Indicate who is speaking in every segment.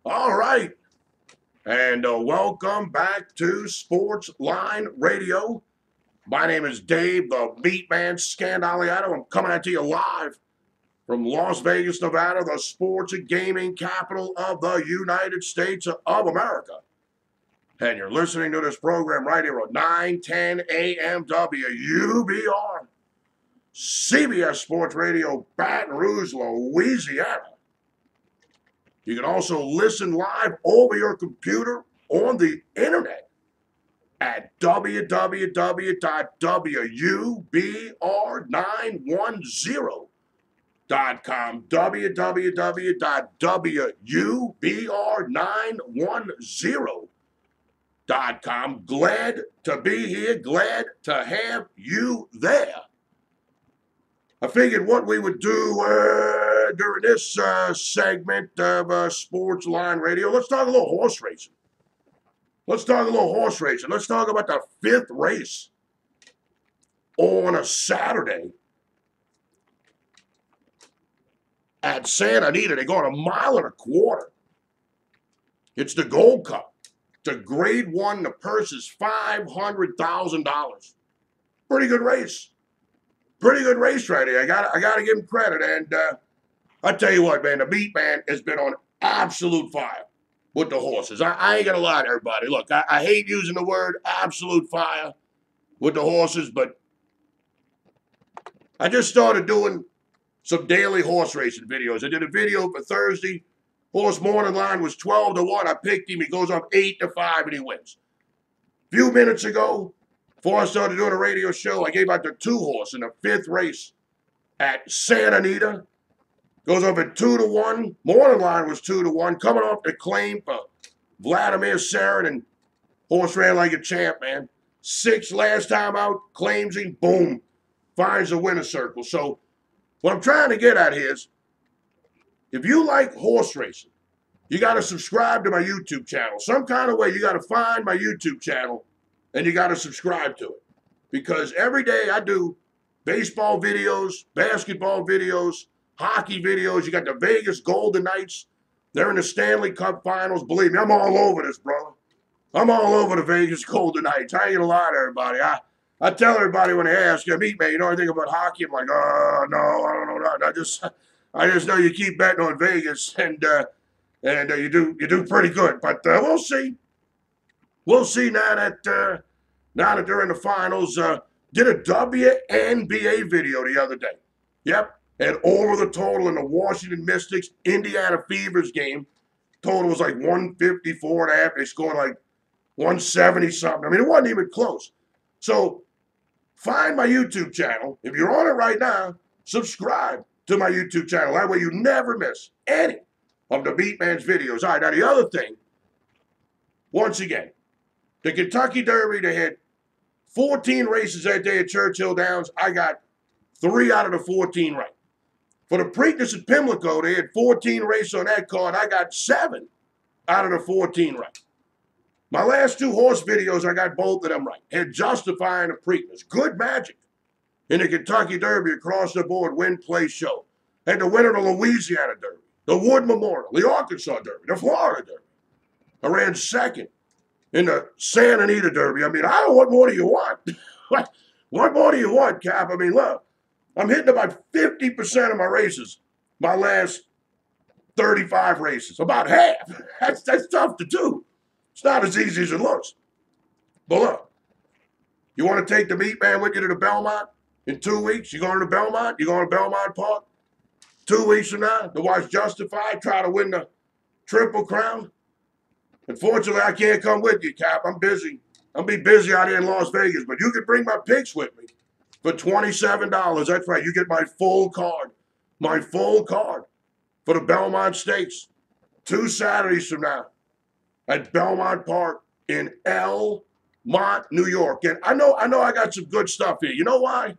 Speaker 1: All right, and welcome back to Sports Line Radio. My name is Dave, the MeatMan Scandaliato. I'm coming at you live from Las Vegas, Nevada, the sports and gaming capital of the United States of America. And you're listening to this program right here on 910 AM WUBR, CBS Sports Radio, Baton Rouge, Louisiana. You can also listen live over your computer on the internet at www.wubr910.com. www.wubr910.com. Glad to be here. Glad to have you there. I figured what we would do during this segment of Sports Line Radio, let's talk a little horse racing. Let's talk about the fifth race on a Saturday at Santa Anita. They go on 1.25 miles. It's the Gold Cup. It's a grade 1. The purse is $500,000. Pretty good race. Pretty good race right here. I gotta give him credit. And I tell you what, man, the MeatMan has been on absolute fire with the horses. I ain't gonna lie to everybody. Look, I hate using the word absolute fire with the horses, but I just started doing some daily horse racing videos. I did a video for Thursday. Horse morning line was 12-1. I picked him. He goes up 8-5 and he wins. A few minutes ago, before I started doing a radio show, I gave out the 2 horse in the 5th race at Santa Anita. Goes up at 2-1. Morning line was 2-1. Coming off the claim for Vladimir Sarin, and horse ran like a champ, man. 6 last time out, claims him, boom, finds the winner's circle. So what I'm trying to get at here is, if you like horse racing, you got to subscribe to my YouTube channel. Some kind of way, you got to find my YouTube channel and you got to subscribe to it. Because every day I do baseball videos, basketball videos, hockey videos. You got the Vegas Golden Knights. They're in the Stanley Cup Finals. Believe me, I'm all over this, brother. I'm all over the Vegas Golden Knights. I ain't gonna lie to everybody. I tell everybody when they ask, MeatMan, you know anything about hockey? I'm like, no, I don't know that. I just know you keep betting on Vegas, and you do pretty good. But we'll see. We'll see now that they're in the finals. Did a WNBA video the other day. Yep. And over the total in the Washington Mystics Indiana Fevers game. Total was like 154.5. They scored like 170 something. I mean, it wasn't even close. So find my YouTube channel. If you're on it right now, subscribe to my YouTube channel. That way you never miss any of the MeatMan's videos. All right, now the other thing, once again, the Kentucky Derby, they had 14 races that day at Churchill Downs. I got 3 out of the 14 right. For the Preakness at Pimlico, they had 14 races on that card. I got 7 out of the 14 right. My last 2 horse videos, I got both of them right. Had Justifying the Preakness. Good magic in the Kentucky Derby across the board, win, play, show. Had the winner of the Louisiana Derby, the Wood Memorial, the Arkansas Derby, the Florida Derby. I ran 2nd in the Santa Anita Derby. I mean, what more do you want? What more do you want, Cap? I mean, look, I'm hitting about 50% of my races, my last 35 races, about half. That's tough to do. It's not as easy as it looks. But look, you want to take the MeatMan with you to the Belmont in 2 weeks? You going to the Belmont? You going to Belmont Park? 2 weeks from now to watch Justified try to win the Triple Crown? Unfortunately, I can't come with you, Cap. I'm busy. I'll be busy out here in Las Vegas, but you can bring my picks with me for $27. That's right. You get my full card. My full card for the Belmont Stakes. 2 Saturdays from now at Belmont Park in Elmont, New York. And I know I got some good stuff here. You know why?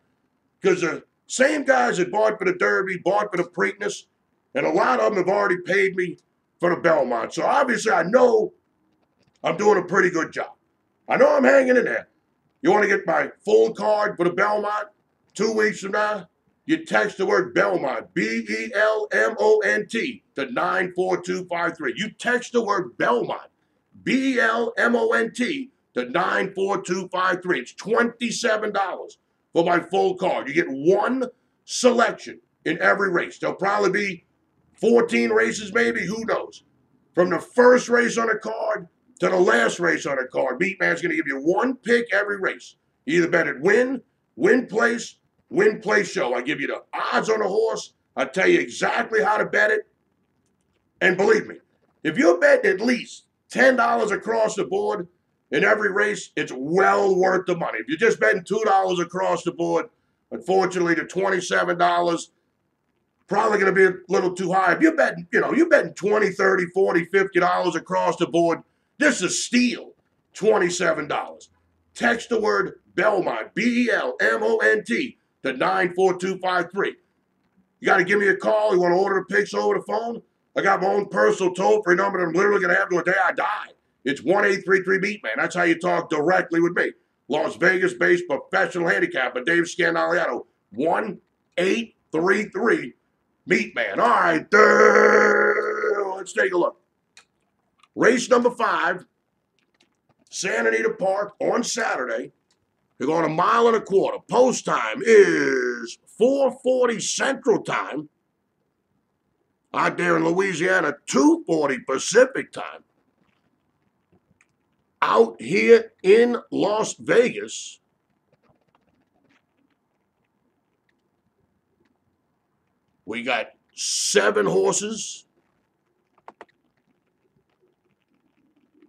Speaker 1: Because the same guys that bought for the Derby, bought for the Preakness, and a lot of them have already paid me for the Belmont. So obviously I know I'm doing a pretty good job. I know I'm hanging in there. You want to get my full card for the Belmont 2 weeks from now? You text the word Belmont, B-E-L-M-O-N-T, to 94253. You text the word Belmont, B-E-L-M-O-N-T, to 94253. It's $27 for my full card. You get one selection in every race. There'll probably be 14 races, maybe, who knows. From the first race on the card to the last race on the card, MeatMan's going to give you one pick every race. You either bet it win place show. I give you the odds on the horse. I tell you exactly how to bet it. And believe me, if you're betting at least $10 across the board in every race, it's well worth the money. If you're just betting $2 across the board, unfortunately, the $27 probably going to be a little too high. If you're betting, you're betting $20, $30, $40, $50 across the board, this is a steal, $27. Text the word Belmont, B-E-L-M-O-N-T, to 94253. You got to give me a call. You want to order the picks over the phone? I got my own personal toll-free number that I'm literally going to have to the day I die. It's 1-833-MeatMan. That's how you talk directly with me. Las Vegas-based professional handicapper Dave Scandaliato, 1-833-MeatMan. All right, let's take a look. Race number 5, Santa Anita Park on Saturday. They're going 1.25 miles. Post time is 4:40 Central Time. Out there in Louisiana, 2:40 Pacific Time. Out here in Las Vegas, we got 7 horses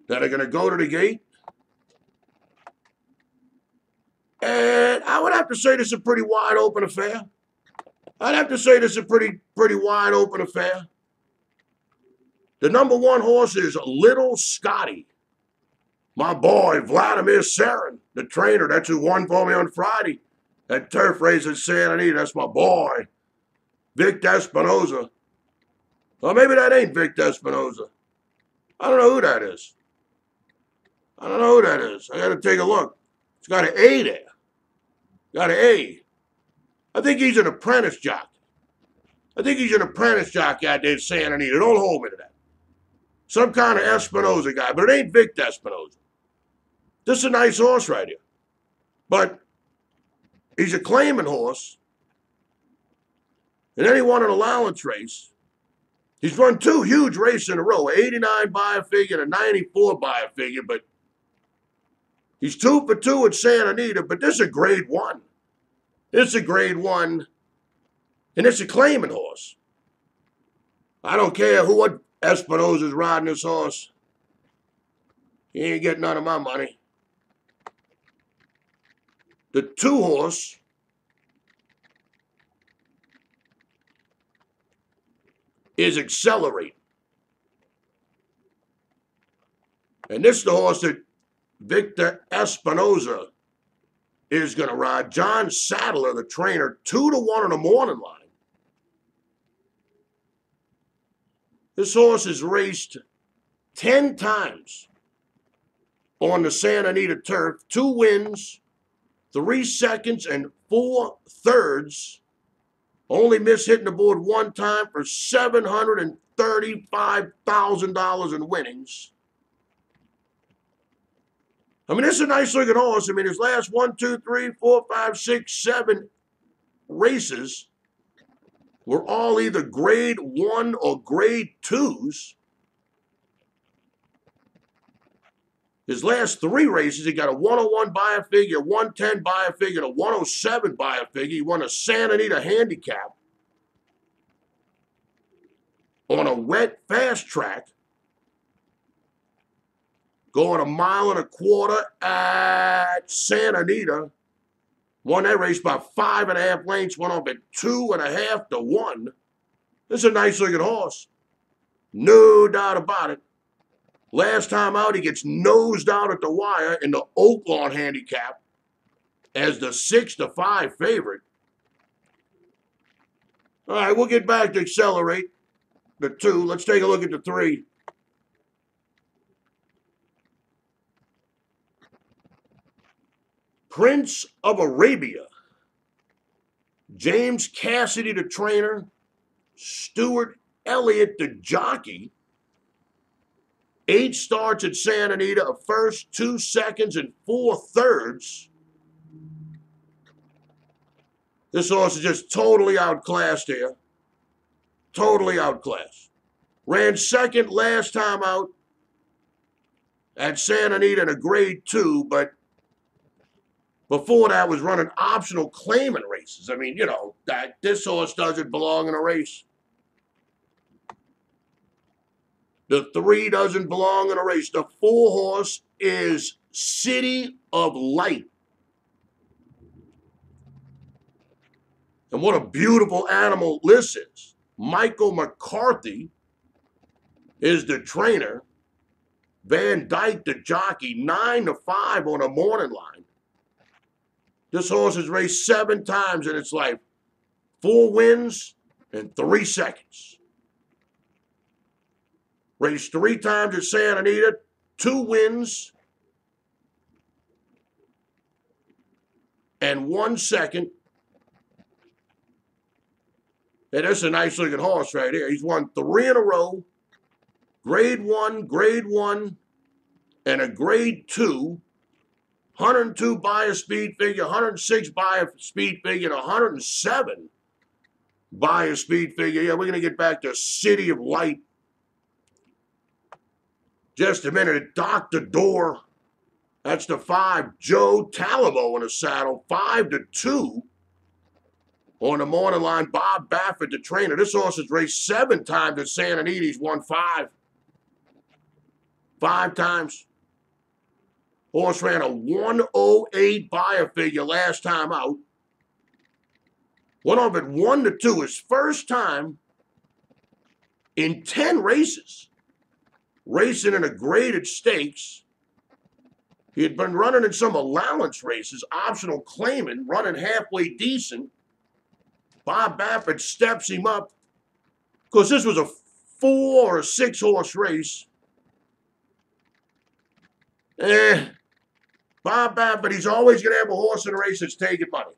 Speaker 1: that are going to go to the gate. And I would have to say this is a pretty wide open affair. I'd have to say this is a pretty wide open affair. The number 1 horse is Little Scotty. My boy, Vladimir Sarin, the trainer. That's who won for me on Friday. That turf race at Santa Anita. That's my boy, Vic Espinoza. Well, maybe that ain't Vic Espinoza. I don't know who that is. I got to take a look. It's got an A there. Got an A. I think he's an apprentice jockey. out there at Santa Anita. Don't hold me to that. Some kind of Espinoza guy, but it ain't Vic Espinoza. This is a nice horse right here. But he's a claiming horse. And then he won an allowance race. He's run 2 huge races in a row, 89 by a figure and a 94 by a figure, but he's 2 for 2 at Santa Anita, but this is a grade 1. It's a grade 1, and it's a claiming horse. I don't care what Espinoza's riding this horse. He ain't getting none of my money. The 2 horse is Accelerate. And this is the horse that Victor Espinoza is going to ride. John Sadler, the trainer, 2-1 on the morning line. This horse has raced 10 times on the Santa Anita turf, 2 wins, 3 seconds, and 4 thirds. Only missed hitting the board 1 time for $735,000 in winnings. I mean, this is a nice looking horse. I mean, his last 1, 2, 3, 4, 5, 6, 7 races were all either grade 1 or grade 2s. His last 3 races, he got a 101 by a figure, 110 by a figure, and a 107 by a figure. He won a Santa Anita handicap on a wet fast track, going 1.25 miles at Santa Anita. Won that race by 5.5 lengths, went up at 2.5 to 1. This is a nice looking horse. No doubt about it. Last time out, he gets nosed out at the wire in the Oaklawn handicap as the 6-5 favorite. All right, we'll get back to Accelerate, the 2. Let's take a look at the 3. Prince of Arabia. James Cassidy, the trainer. Stuart Elliott, the jockey. 8 starts at Santa Anita, a first, 2 seconds, and 4 thirds. This horse is just totally outclassed here. Totally outclassed. Ran second last time out at Santa Anita in a grade 2, but before that was running optional claimant races. I mean, you know, that this horse doesn't belong in a race. The 3 doesn't belong in a race. The 4 horse is City of Light. And what a beautiful animal this is. Michael McCarthy is the trainer. Van Dyke, the jockey, 9-5 on a morning line. This horse has raced 7 times in its life. 4 wins and 3 seconds. Raced 3 times at Santa Anita, 2 wins and 1 second. And that's a nice looking horse right here. He's won 3 in a row. Grade 1, and a grade 2. 102 by a speed figure, 106 by a speed figure, and 107 by a speed figure. Yeah, we're going to get back to City of Light. Just a minute. Dr. Door. That's the 5. Joe Talamo in the saddle. 5-2 on the morning line. Bob Baffert, the trainer. This horse has raced 7 times at Santa Anita. He's won 5. 5 times. Horse ran a 108 by a figure last time out. Went off at 1-2. His first time in 10 races. Racing in a graded stakes. He had been running in some allowance races, optional claimant, running halfway decent. Bob Baffert steps him up. Because this was a 4 or 6 horse race. Bob Baffert, he's always going to have a horse in a race that's taking money.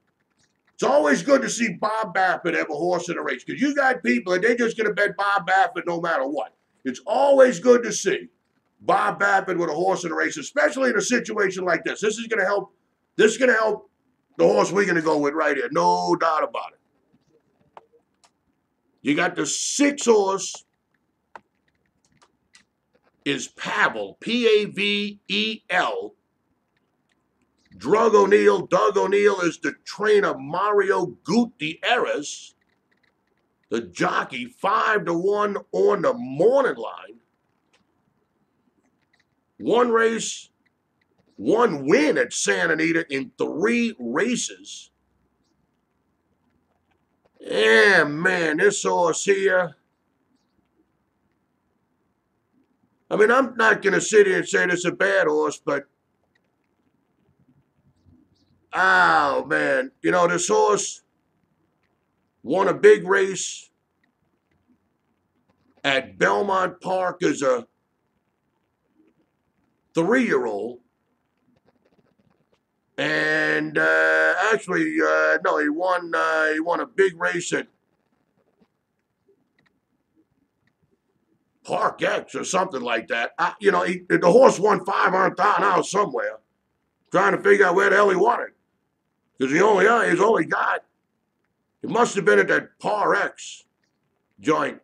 Speaker 1: It's always good to see Bob Baffert have a horse in a race. Because you got people, and they're just going to bet Bob Baffert no matter what. It's always good to see Bob Baffert with a horse in a race, especially in a situation like this. This is going to help. This is going to help the horse we're going to go with right here. No doubt about it. You got the 6 horse is Pavel, P-A-V-E-L. Doug O'Neill is the trainer. Mario Gutierrez, the jockey, 5-1 on the morning line. 1 race, 1 win at Santa Anita in 3 races. Yeah, man, this horse here. I mean, I'm not going to sit here and say this is a bad horse, but oh, man. You know, this horse won a big race at Belmont Park as a 3-year-old. And actually, no, he won a big race at Park X or something like that. You know, the horse won $500,000 somewhere. Trying to figure out where the hell he won it. Because he's only got, it must have been at that Par X joint.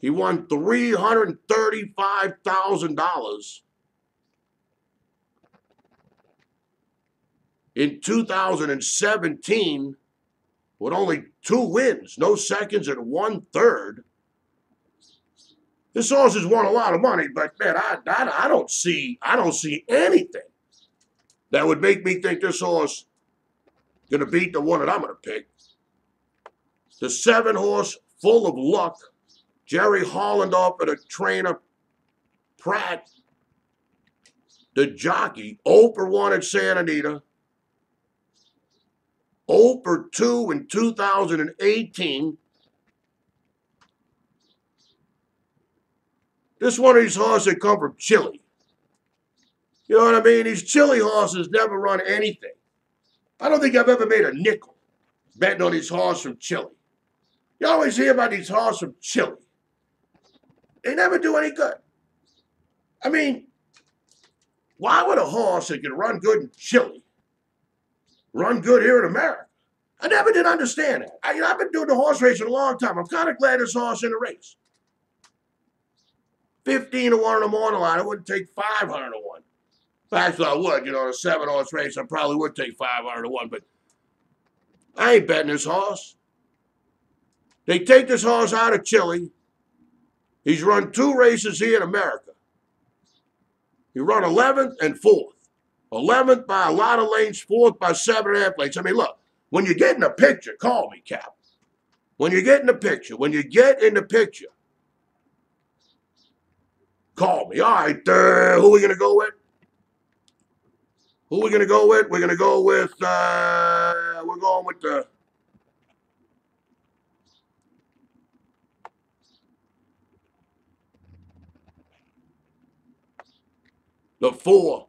Speaker 1: He won $335,000 in 2017 with only 2 wins, no seconds, and 1 third. This horse has won a lot of money, but man, I don't see anything that would make me think this horse gonna beat the one that I'm gonna pick. The 7 horse, Full of Luck. Jerry Hollendorf and the trainer. Pratt, the jockey, 0-1 at Santa Anita. 0-2 in 2018. This one of these horses that come from Chile. You know what I mean? These Chile horses never run anything. I don't think I've ever made a nickel betting on these horses from Chile. You always hear about these horses from Chile. They never do any good. I mean, why would a horse that can run good in Chile run good here in America? I never did understand that. I've been doing the horse racing a long time. I'm kind of glad this horse in the race. 15 to 1 on the morning line. I wouldn't take 500 to 1. Actually, I would. You know, in a 7-horse race, I probably would take 500 to 1. But I ain't betting this horse. They take this horse out of Chile. He's run 2 races here in America. He run 11th and 4th. 11th by a lot of lengths, 4th by 7.5 lengths. I mean, look, when you get in the picture, call me, Cap. When you get in the picture, call me. All right, who are we going to go with? We're going to go with, we're going with the 4,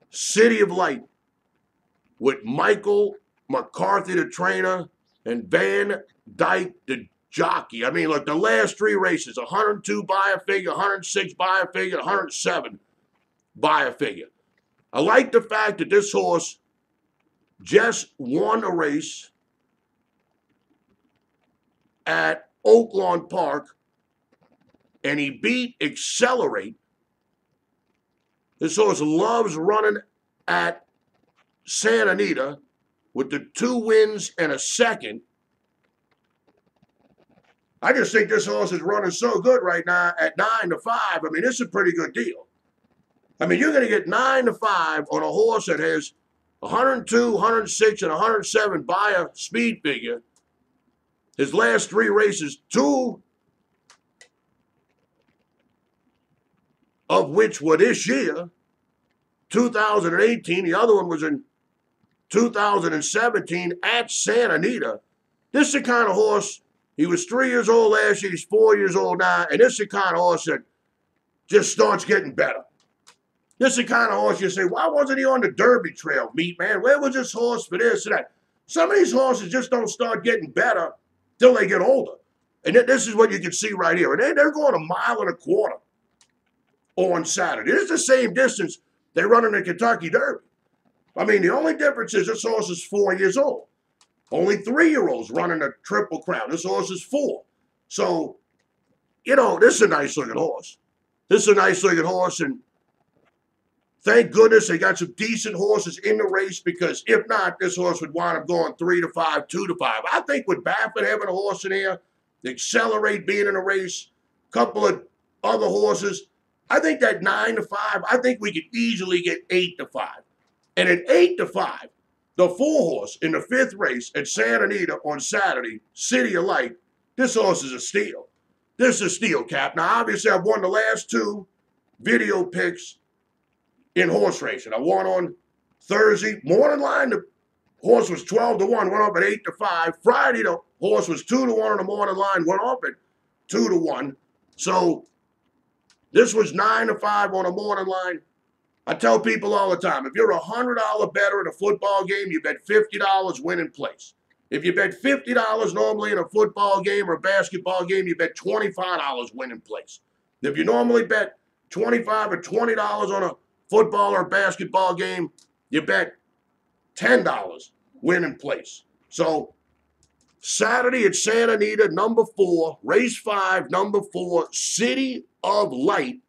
Speaker 1: City of Light, with Michael McCarthy, the trainer, and Van Dyke, the jockey. I mean, look, the last 3 races, 102 buy a figure, 106 buy a figure, 107 buy a figure. I like the fact that this horse just won a race at Belmont Park, and he beat Accelerate. This horse loves running at Santa Anita with the 2 wins and a second. I just think this horse is running so good right now at 9 to 5. I mean, this is a pretty good deal. I mean, you're going to get 9 to 5 on a horse that has 102, 106, and 107 by a speed figure. His last 3 races, 2 of which were this year, 2018. The other one was in 2017 at Santa Anita. This is the kind of horse, he was 3 years old last year, he's 4 years old now, and this is the kind of horse that just starts getting better. This is the kind of horse you say, why wasn't he on the Derby trail, MeatMan? Where was this horse for this and that? Some of these horses just don't start getting better till they get older. And this is what you can see right here. And they're going 1.25 miles on Saturday. This is the same distance they run in the Kentucky Derby. I mean, the only difference is this horse is 4 years old. Only 3-year-olds running a Triple Crown. This horse is 4. So, you know, this is a nice-looking horse. This is a nice-looking horse, and thank goodness they got some decent horses in the race, because if not, this horse would wind up going 3 to 5, 2 to 5. I think with Baffert having a horse in here, Accelerate being in a race, a couple of other horses, I think that 9 to 5, I think we could easily get 8 to 5. And at 8 to 5, the 4-horse in the 5th race at Santa Anita on Saturday, City of Light, this horse is a steal. This is a steal, Cap. Now, obviously, I've won the last 2 video picks in horse racing. I won on Thursday. Morning line, the horse was 12 to 1, went up at 8 to 5. Friday, the horse was 2 to 1 on the morning line, went up at 2 to 1. So this was 9 to 5 on the morning line. I tell people all the time, if you're a $100 bettor in a football game, you bet $50 win in place. If you bet $50 normally in a football game or a basketball game, you bet $25 win in place. If you normally bet $25 or $20 on a football or basketball game, you bet $10 win in place. So Saturday at Santa Anita, number 4, race 5, number 4, City of Light.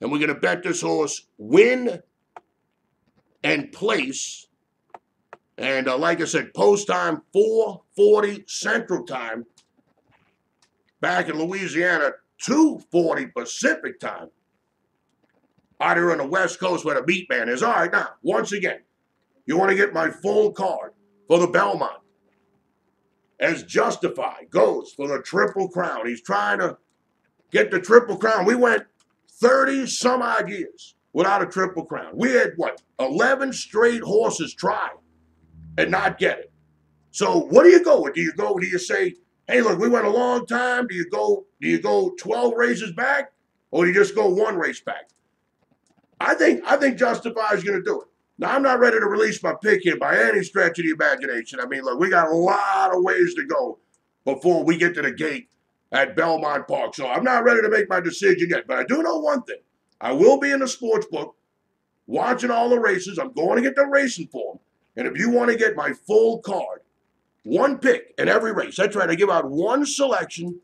Speaker 1: And we're going to bet this horse win and place. And like I said, post time 4:40 Central Time. Back in Louisiana, 2:40 Pacific Time. Out here on the West Coast where the MeatMan is. All right, now, once again, you want to get my full card for the Belmont. As Justified goes for the Triple Crown. He's trying to get the Triple Crown. We went 30 some odd years without a Triple Crown. We had, 11 straight horses try and not get it. So what do you go with? Do you say, hey, look, we went a long time. Do you go 12 races back, or do you just go 1 race back? I think Justified is going to do it. Now, I'm not ready to release my pick here by any stretch of the imagination. I mean, look, we got a lot of ways to go before we get to the gate at Belmont Park. So I'm not ready to make my decision yet. But I do know one thing. I will be in the sports book watching all the races. I'm going to get the racing form. And if you want to get my full card, one pick in every race. That's right. I give out one selection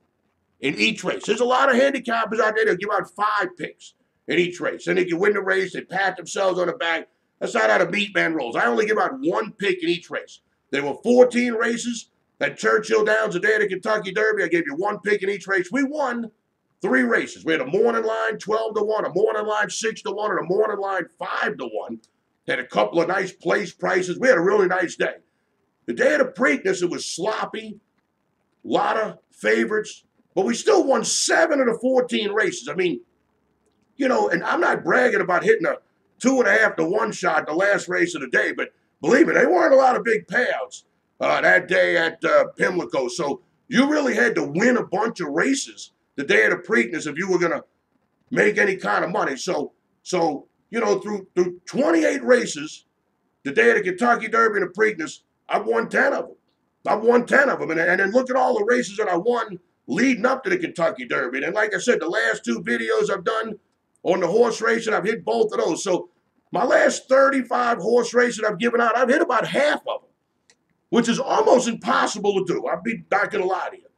Speaker 1: in each race. There's a lot of handicappers out there that give out 5 picks in each race. And if you win the race, they pat themselves on the back. That's not how the MeatMan rolls. I only give out one pick in each race. There were 14 races at Churchill Downs the day of the Kentucky Derby. I gave you one pick in each race. We won 3 races. We had a morning line 12-1, a morning line 6-1, and a morning line 5-1. Had a couple of nice place prices. We had a really nice day. The day of the Preakness, it was sloppy, a lot of favorites, but we still won 7 of the 14 races. I mean, you know, and I'm not bragging about hitting a 2.5 to 1 shot the last race of the day, but believe me, they weren't a lot of big payouts that day at Pimlico. So you really had to win a bunch of races the day of the Preakness if you were going to make any kind of money. So you know, through 28 races, the day of the Kentucky Derby and the Preakness, I've won 10 of them. I've won 10 of them. And then look at all the races that I won leading up to the Kentucky Derby. And like I said, the last 2 videos I've done on the horse racing, I've hit both of those. So my last 35 horse races I've given out, I've hit about half of them, which is almost impossible to do. I'll be not going to lie to you.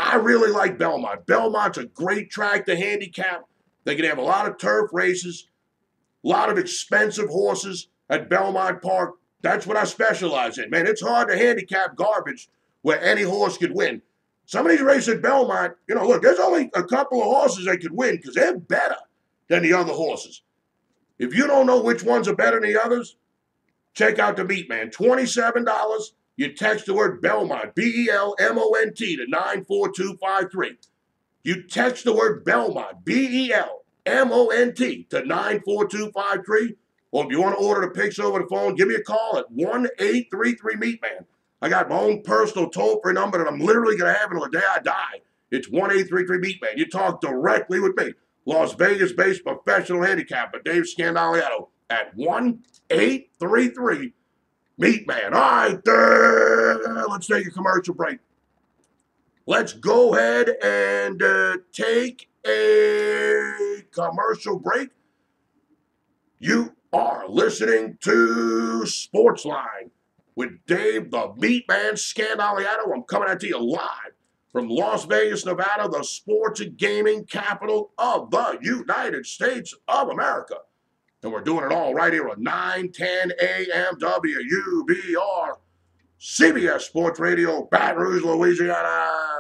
Speaker 1: I really like Belmont. Belmont's a great track to handicap. They can have a lot of turf races, a lot of expensive horses at Belmont Park. That's what I specialize in. Man, it's hard to handicap garbage where any horse could win. Some of these races at Belmont, you know, look, there's only a couple of horses that could win because they're better than the other horses. If you don't know which ones are better than the others, check out the MeatMan. $27. You text the word Belmont, B-E-L-M-O-N-T, to 94253. You text the word Belmont, B-E-L-M-O-N-T, to 94253. Or if you want to order the picks over the phone, give me a call at 1-833-MeatMan. I got my own personal toll-free number that I'm literally going to have until the day I die. It's 1-833-MeatMan. You talk directly with me. Las Vegas-based professional handicapper Dave Scandaliato at 1-833-MeatMan. All right, let's take a commercial break. Let's go ahead and take a commercial break. You are listening to Sportsline with Dave the MeatMan Scandaliato. I'm coming at you live from Las Vegas, Nevada, the sports and gaming capital of the United States of America. And we're doing it all right here on 910 AM WUBR, CBS Sports Radio, Baton Rouge, Louisiana.